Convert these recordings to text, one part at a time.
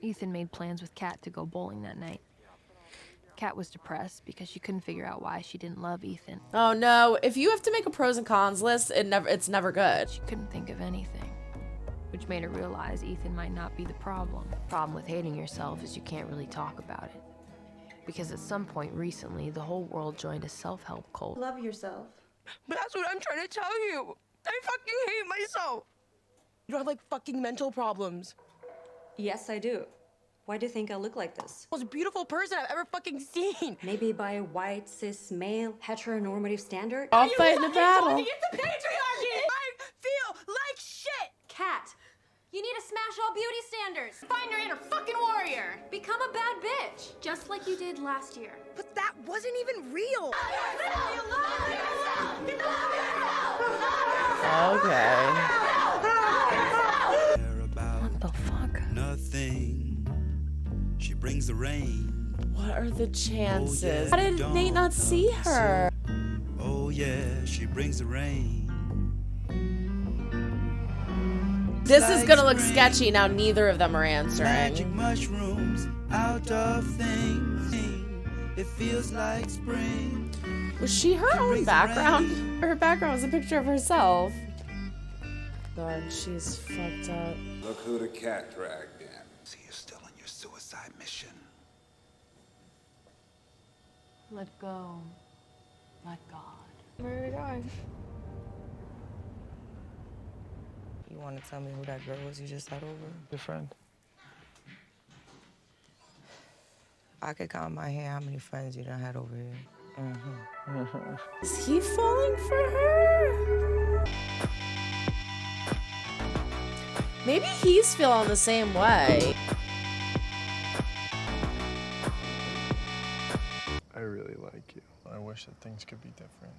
Ethan made plans with Kat to go bowling that night. Kat was depressed because she couldn't figure out why she didn't love Ethan. Oh no, if you have to make a pros and cons list, it's never good. She couldn't think of anything, which made her realize Ethan might not be the problem. The problem with hating yourself is you can't really talk about it. Because at some point recently, the whole world joined a self-help cult. Love yourself. But that's what I'm trying to tell you. I fucking hate myself. You don't have like fucking mental problems. Yes, I do. Why do you think I look like this? Most beautiful person I've ever fucking seen. Maybe by a white, cis, male, heteronormative standard? I'll fight in a battle. It's the patriarchy! I feel like shit! Kat, you need to smash all beauty standards. Find your inner fucking warrior. Become a bad bitch, just like you did last year. But that wasn't even real. Okay. What the fuck? Nothing. She brings the rain. What are the chances? Oh, How yeah, did Nate not see her? Oh yeah, she brings the rain. This is gonna look sketchy now. Neither of them are Magic answering. mushrooms out of things. It feels like spring. Was she her own background? Her background was a picture of herself. God, she's fucked up. Look who the cat dragged in. See, you're still on your suicide mission. Let go. Let God. Where are we going? You want to tell me who that girl was you just had over? Your friend. I could count my hair how many friends you done had over here. Is he falling for her? Maybe he's feeling the same way. I really like you. I wish that things could be different.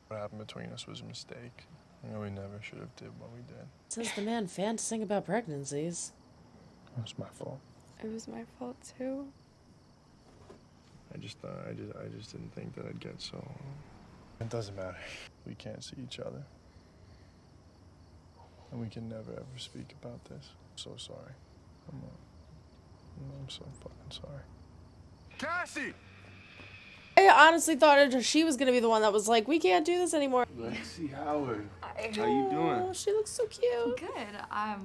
What happened between us was a mistake. You know, we never should have did what we did. Says the man fantasizing about pregnancies. It was my fault. It was my fault too. I just didn't think that I'd get so. It doesn't matter. We can't see each other. And we can never ever speak about this. I'm so sorry. I'm so fucking sorry. Cassie! I honestly thought she was gonna be the one that was like, we can't do this anymore. Lexi Howard. How you doing? Oh, she looks so cute. Good. Hi.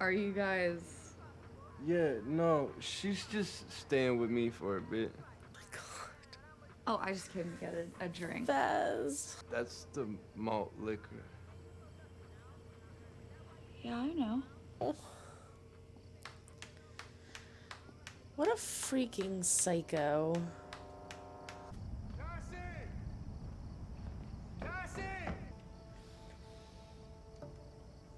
Are you guys? Yeah, no, she's just staying with me for a bit. Oh, I just came to get a drink. Fez. That's the malt liquor. Yeah, I know. What a freaking psycho.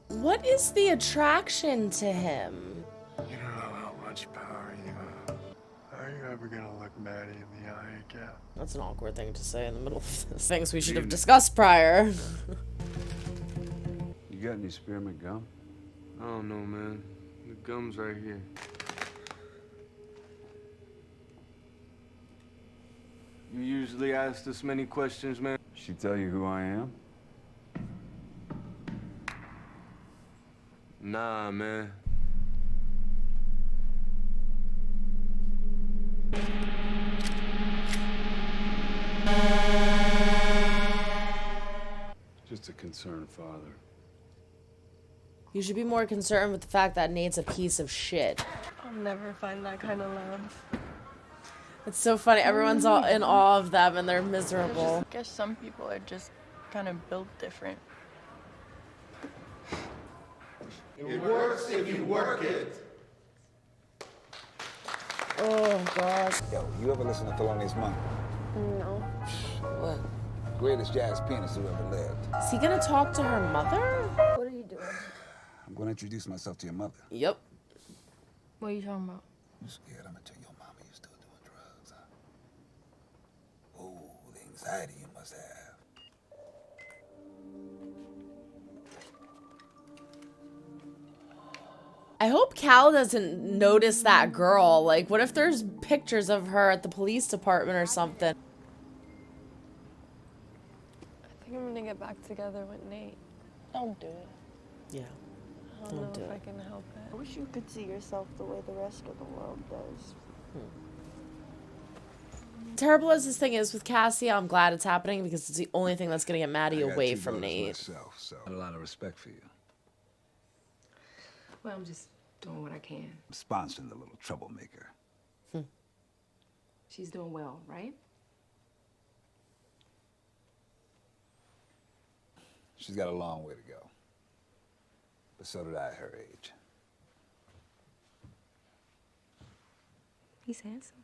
What is the attraction to him? You don't know how much power you have. How are you ever gonna look Maddie in the eye again? That's an awkward thing to say in the middle of this. Things we should have discussed prior. You got any spearmint gum? I don't know, man. The gum's right here. You usually ask this many questions, man. She tell you who I am? Nah, man. Just a concerned father. You should be more concerned with the fact that Nate's a piece of shit. I'll never find that kind of love. It's so funny. Everyone's all in awe of them and they're miserable. I guess some people are just kind of built different. It works if you work it. Oh, God. Yo, you ever listen to Thelonious Monk? No. What? Greatest jazz pianist who ever lived. Is he gonna talk to her mother? What are you doing? I'm going to introduce myself to your mother. Yep. What are you talking about? You scared I'm going to tell your mama you're still doing drugs, huh? Oh, the anxiety you must have. I hope Cal doesn't notice that girl. Like, what if there's pictures of her at the police department or something? I think I'm gonna get back together with Nate. Don't do it. Yeah. Don't do it. can help it. I wish you could see yourself the way the rest of the world does. Terrible as this thing is with Cassie, I'm glad it's happening because it's the only thing that's gonna get Maddie away from Nate. Myself, so I got a lot of respect for you. Well, I'm just doing what I can. I'm sponsoring the little troublemaker. She's doing well, right? She's got a long way to go. But so did I at her age. He's handsome.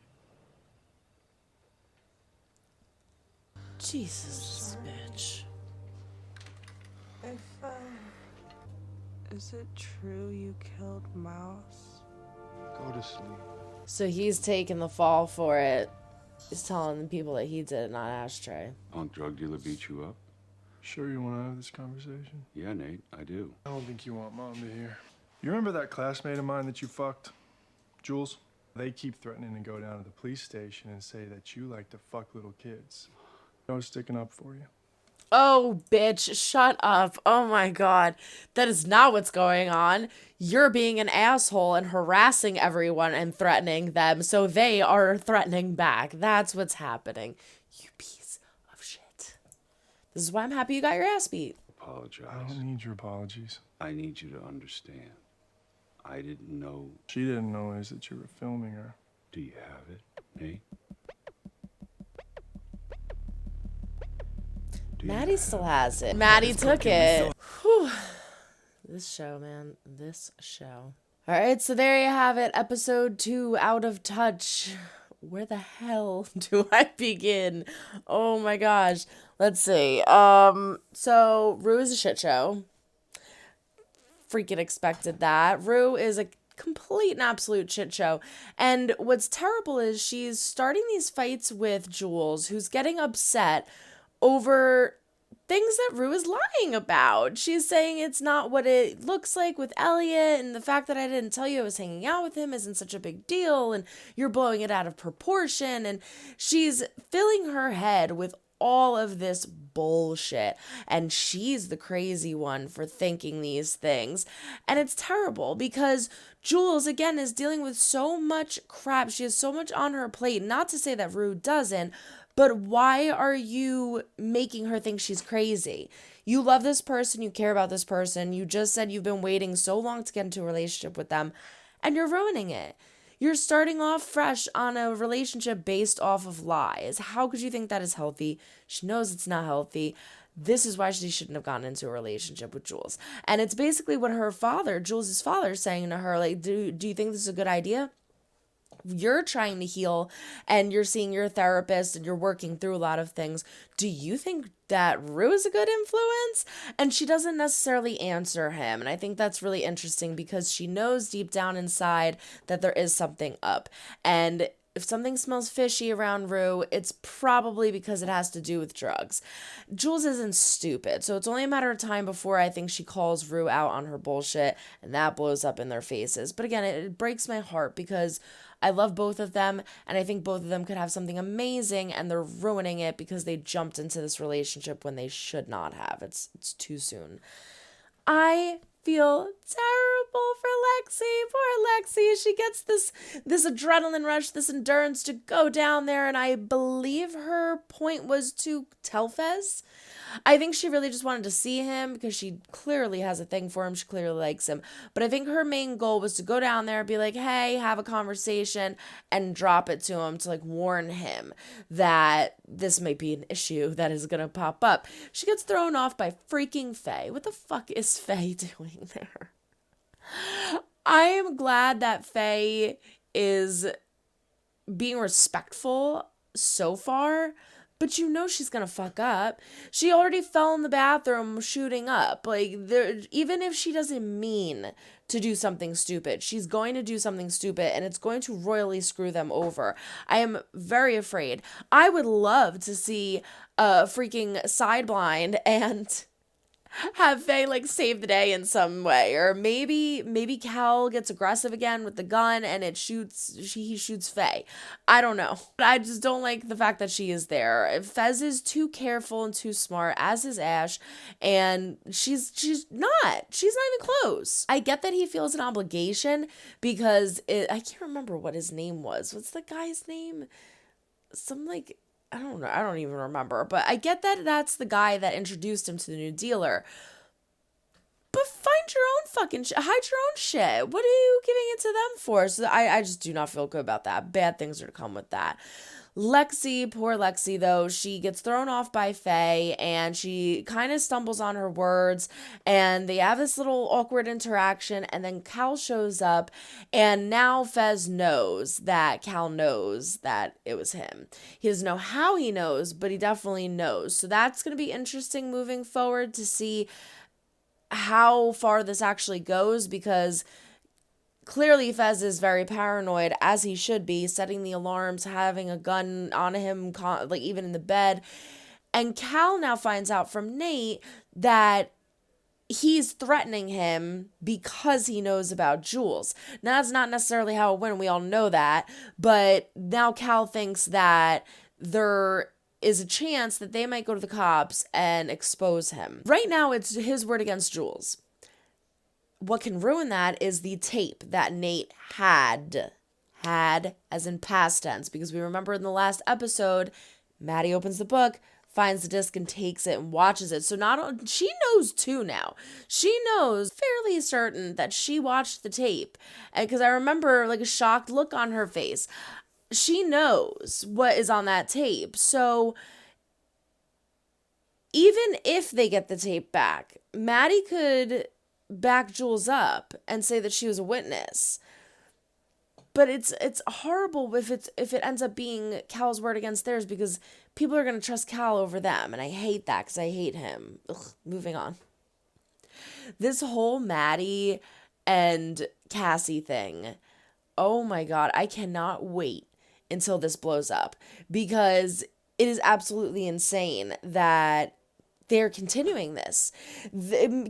Jesus, bitch. Is it true you killed Mouse? Go to sleep. So he's taking the fall for it. He's telling the people that he did it, not Ashtray. Unk drug dealer beat you up? Sure you want to have this conversation? Yeah, Nate, I do. I don't think you want Mom to hear. You remember that classmate of mine that you fucked? Jules? They keep threatening to go down to the police station and say that you like to fuck little kids. I was sticking up for you. Oh, bitch, shut up. Oh my god. That is not what's going on. You're being an asshole and harassing everyone and threatening them, so they are threatening back. That's what's happening. You piece of shit. This is why I'm happy you got your ass beat. Apologize. I don't need your apologies. I need you to understand. I didn't know. She didn't know is that you were filming her. Do you have it, Nate? Maddie still has it. Maddie took it. Whew. This show, man. This show. Alright, so there you have it. Episode 2, Out of Touch. Where the hell do I begin? Oh my gosh. Let's see. So Rue is a shit show. Freaking expected that. Rue is a complete and absolute shit show. And what's terrible is she's starting these fights with Jules, who's getting upset over things that Rue is lying about. She's saying it's not what it looks like with Elliot, and the fact that I didn't tell you I was hanging out with him isn't such a big deal, and you're blowing it out of proportion, and she's filling her head with all of this bullshit, and she's the crazy one for thinking these things. And it's terrible because Jules, again, is dealing with so much crap. She has so much on her plate. Not to say that Rue doesn't, but why are you making her think she's crazy? You love this person, you care about this person, you just said you've been waiting so long to get into a relationship with them, and you're ruining it. You're starting off fresh on a relationship based off of lies. How could you think that is healthy? She knows it's not healthy. This is why she shouldn't have gotten into a relationship with Jules. And it's basically what her father, Jules' father, is saying to her, like, do you think this is a good idea? You're trying to heal and you're seeing your therapist and you're working through a lot of things. Do you think that Rue is a good influence? And she doesn't necessarily answer him. And I think that's really interesting because she knows deep down inside that there is something up. And if something smells fishy around Rue, it's probably because it has to do with drugs. Jules isn't stupid, so it's only a matter of time before I think she calls Rue out on her bullshit, and that blows up in their faces. But again, it breaks my heart because I love both of them, and I think both of them could have something amazing, and they're ruining it because they jumped into this relationship when they should not have. It's too soon. I feel terrible for Lexi. Poor Lexi. She gets this adrenaline rush, this endurance to go down there, and I believe her point was to tell Fez. I think she really just wanted to see him because she clearly has a thing for him. She clearly likes him. But I think her main goal was to go down there, be like, hey, have a conversation, and drop it to him to like warn him that this might be an issue that is going to pop up. She gets thrown off by freaking Faye. What the fuck is Faye doing there? I am glad that Faye is being respectful so far, but you know she's gonna fuck up. She already fell in the bathroom shooting up. Like, even if she doesn't mean to do something stupid, she's going to do something stupid, and it's going to royally screw them over. I am very afraid. I would love to see a freaking Sideblind and have Faye like save the day in some way, or maybe Cal gets aggressive again with the gun and he shoots Faye. I don't know, but I just don't like the fact that she is there. Fez is too careful and too smart, as is Ash, and she's not even close. I get that he feels an obligation because I can't remember what his name was. What's the guy's name? Some like, I don't know. I don't even remember. But I get that that's the guy that introduced him to the new dealer. But find your own fucking shit. Hide your own shit. What are you giving it to them for? So I just do not feel good about that. Bad things are to come with that. Lexi, poor Lexi, though, she gets thrown off by Faye and she kind of stumbles on her words and they have this little awkward interaction and then Cal shows up and now Fez knows that Cal knows that it was him. He doesn't know how he knows, but he definitely knows. So that's going to be interesting moving forward to see how far this actually goes because clearly Fez is very paranoid, as he should be, setting the alarms, having a gun on him, like even in the bed. And Cal now finds out from Nate that he's threatening him because he knows about Jules. Now, that's not necessarily how it went. We all know that. But now Cal thinks that there is a chance that they might go to the cops and expose him. Right now, it's his word against Jules. What can ruin that is the tape that Nate had as in past tense, because we remember in the last episode, Maddie opens the book, finds the disc and takes it and watches it. So she knows too now. She knows fairly certain that she watched the tape. And because I remember like a shocked look on her face. She knows what is on that tape. So even if they get the tape back, Maddie could back Jules up and say that she was a witness. But it's horrible if it ends up being Cal's word against theirs because people are going to trust Cal over them. And I hate that because I hate him. Ugh, moving on. This whole Maddie and Cassie thing. Oh my God. I cannot wait until this blows up because it is absolutely insane that they're continuing this.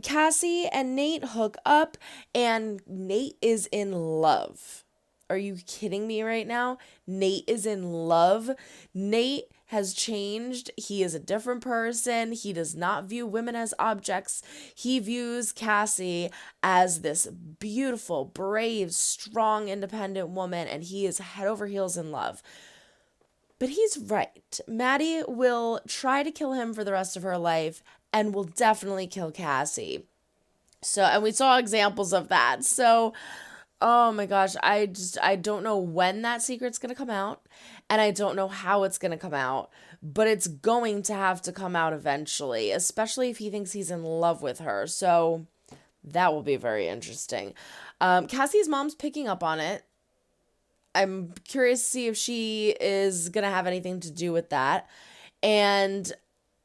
Cassie and Nate hook up and Nate is in love. Are you kidding me right now? Nate is in love. Nate has changed. He is a different person. He does not view women as objects. He views Cassie as this beautiful, brave, strong, independent woman, and he is head over heels in love. But he's right. Maddie will try to kill him for the rest of her life and will definitely kill Cassie. And we saw examples of that. So, oh my gosh, I don't know when that secret's going to come out, and I don't know how it's going to come out, but it's going to have to come out eventually, especially if he thinks he's in love with her. So that will be very interesting. Cassie's mom's picking up on it. I'm curious to see if she is going to have anything to do with that. And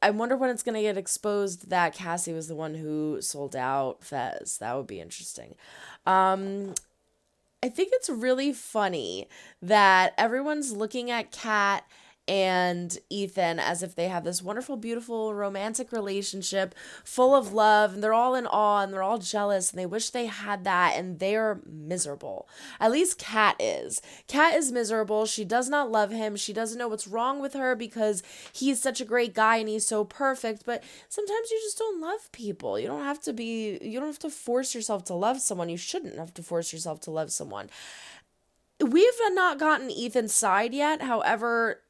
I wonder when it's going to get exposed that Cassie was the one who sold out Fez. That would be interesting. I think it's really funny that everyone's looking at Kat and Ethan as if they have this wonderful, beautiful, romantic relationship full of love, and they're all in awe and they're all jealous and they wish they had that, and they're miserable. At least Kat is. Kat is miserable. She does not love him. She doesn't know what's wrong with her because he's such a great guy and he's so perfect, but sometimes you just don't love people. You don't have to force yourself to love someone. You shouldn't have to force yourself to love someone. We've not gotten Ethan's side yet. However,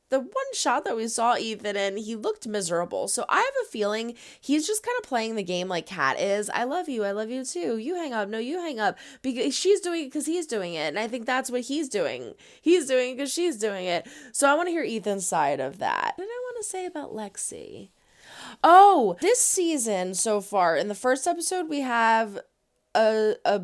the one shot that we saw Ethan in, he looked miserable. So I have a feeling he's just kind of playing the game like Kat is. I love you too. You hang up. No, you hang up. Because she's doing it because he's doing it. And I think that's what he's doing. He's doing it because she's doing it. So I want to hear Ethan's side of that. What did I want to say about Lexi? Oh, this season so far, in the first episode, we have a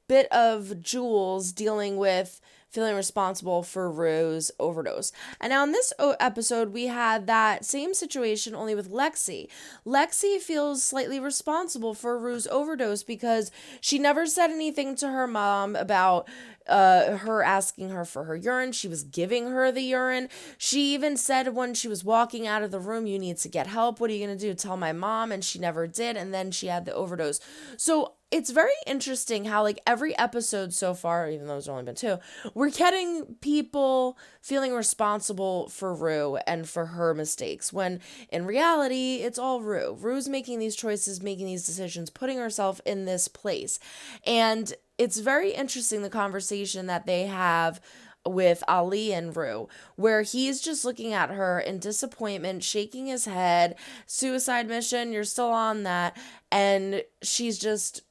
bit of Jules dealing with feeling responsible for Rue's overdose. And now in this episode, we had that same situation only with Lexi. Lexi feels slightly responsible for Rue's overdose because she never said anything to her mom about her asking her for her urine. She was giving her the urine. She even said when she was walking out of the room, you need to get help. What are you going to do? Tell my mom? And she never did. And then she had the overdose. So it's very interesting how like every episode so far, even though there's only been 2, we're getting people feeling responsible for Rue and for her mistakes, when in reality, it's all Rue. Rue's making these choices, making these decisions, putting herself in this place. And it's very interesting, the conversation that they have with Ali and Rue, where he's just looking at her in disappointment, shaking his head, suicide mission, you're still on that. And she's just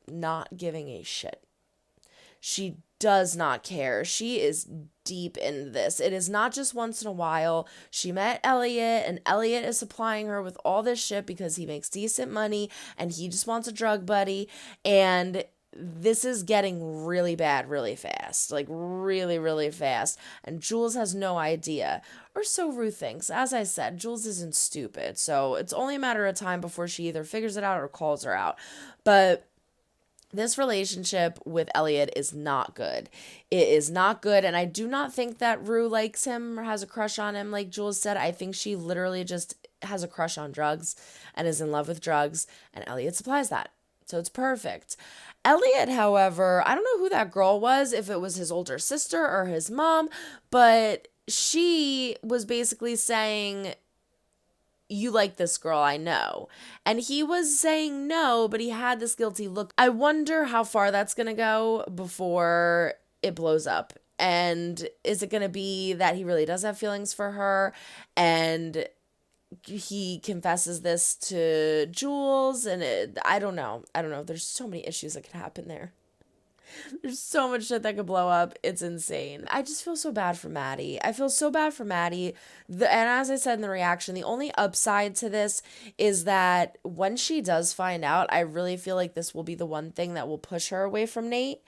not giving a shit. She does not care. She is deep in this. It is not just once in a while. She met Elliot, and Elliot is supplying her with all this shit because he makes decent money and he just wants a drug buddy. And this is getting really bad really fast. Like really, really fast. And Jules has no idea. Or so Rue thinks. As I said, Jules isn't stupid. So it's only a matter of time before she either figures it out or calls her out. But this relationship with Elliot is not good. It is not good. And I do not think that Rue likes him or has a crush on him. Like Jules said, I think she literally just has a crush on drugs and is in love with drugs. And Elliot supplies that. So it's perfect. Elliot, however, I don't know who that girl was, if it was his older sister or his mom, but she was basically saying, you like this girl, I know. And he was saying no, but he had this guilty look. I wonder how far that's going to go before it blows up. And is it going to be that he really does have feelings for her and he confesses this to Jules? And I don't know. There's so many issues that could happen there. There's so much shit that could blow up. It's insane. I just feel so bad for Maddie. I feel so bad for Maddie. And as I said in the reaction, the only upside to this is that when she does find out, I really feel like this will be the one thing that will push her away from Nate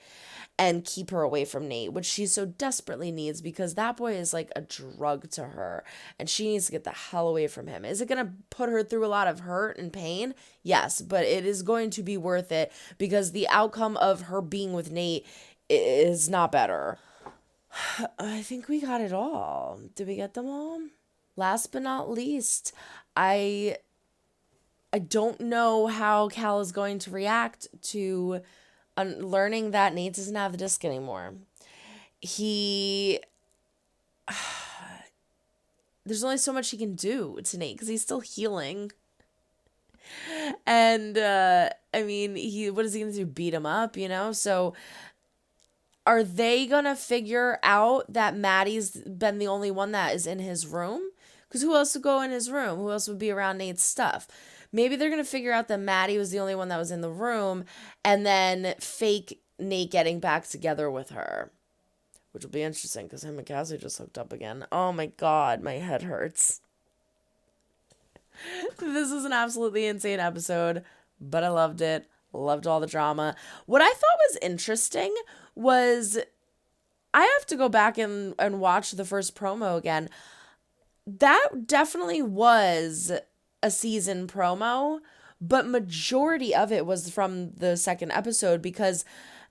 and keep her away from Nate, which she so desperately needs, because that boy is like a drug to her and she needs to get the hell away from him. Is it going to put her through a lot of hurt and pain? Yes, but it is going to be worth it because the outcome of her being with Nate is not better. I think we got it all. Did we get them all? Last but not least, I don't know how Cal is going to react to learning that Nate doesn't have the disc anymore. There's only so much he can do to Nate because he's still healing. And, what is he going to do? Beat him up, So are they going to figure out that Maddie's been the only one that is in his room? Because who else would go in his room? Who else would be around Nate's stuff? Maybe they're going to figure out that Maddie was the only one that was in the room and then fake Nate getting back together with her, which will be interesting because him and Cassie just hooked up again. Oh my God, my head hurts. This is an absolutely insane episode, but I loved it. Loved all the drama. What I thought was interesting was, I have to go back and watch the first promo again. That definitely was a season promo, but majority of it was from the second episode because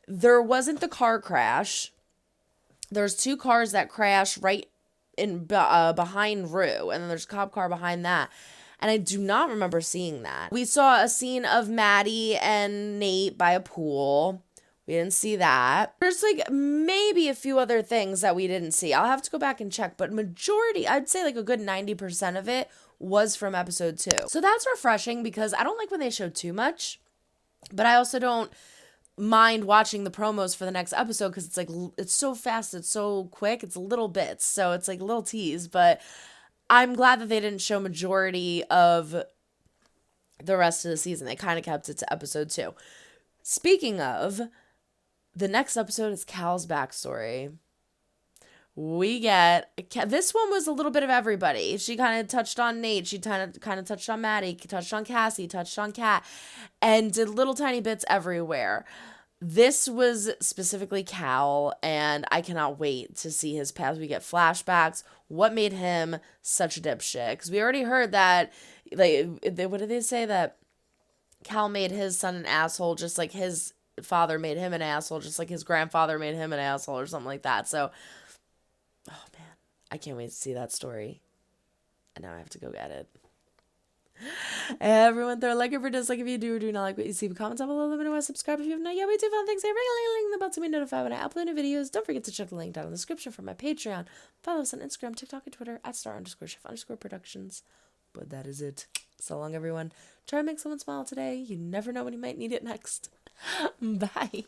there wasn't the car crash. There's 2 cars that crash right in behind Rue, and then there's a cop car behind that. And I do not remember seeing that. We saw a scene of Maddie and Nate by a pool. We didn't see that. There's like maybe a few other things that we didn't see. I'll have to go back and check, but majority, I'd say like a good 90% of it was from episode 2. So that's refreshing because I don't like when they show too much, but I also don't mind watching the promos for the next episode because it's like, it's so fast, it's so quick, it's little bits. So it's like little tease, but I'm glad that they didn't show majority of the rest of the season. They kind of kept it to episode 2. Speaking of, the next episode is Cal's backstory. We get, this one was a little bit of everybody. She kind of touched on Nate. She kind of touched on Maddie, touched on Cassie, touched on Kat, and did little tiny bits everywhere. This was specifically Cal, and I cannot wait to see his past. We get flashbacks. What made him such a dipshit? Because we already heard that, like, what did they say? That Cal made his son an asshole, just like his father made him an asshole, just like his grandfather made him an asshole, or something like that. So, oh man, I can't wait to see that story. And now I have to go get it. Everyone, throw a like or dislike if you do or do not like what you see. Comment down below. Let me know why. Subscribe if you have not yet. We do fun things. Hey, ring the bell to be notified when I upload new videos. Don't forget to check the link down in the description for my Patreon. Follow us on Instagram, TikTok, and Twitter at @star_chef_productions. But that is it. So long, everyone. Try to make someone smile today. You never know when you might need it next. Bye.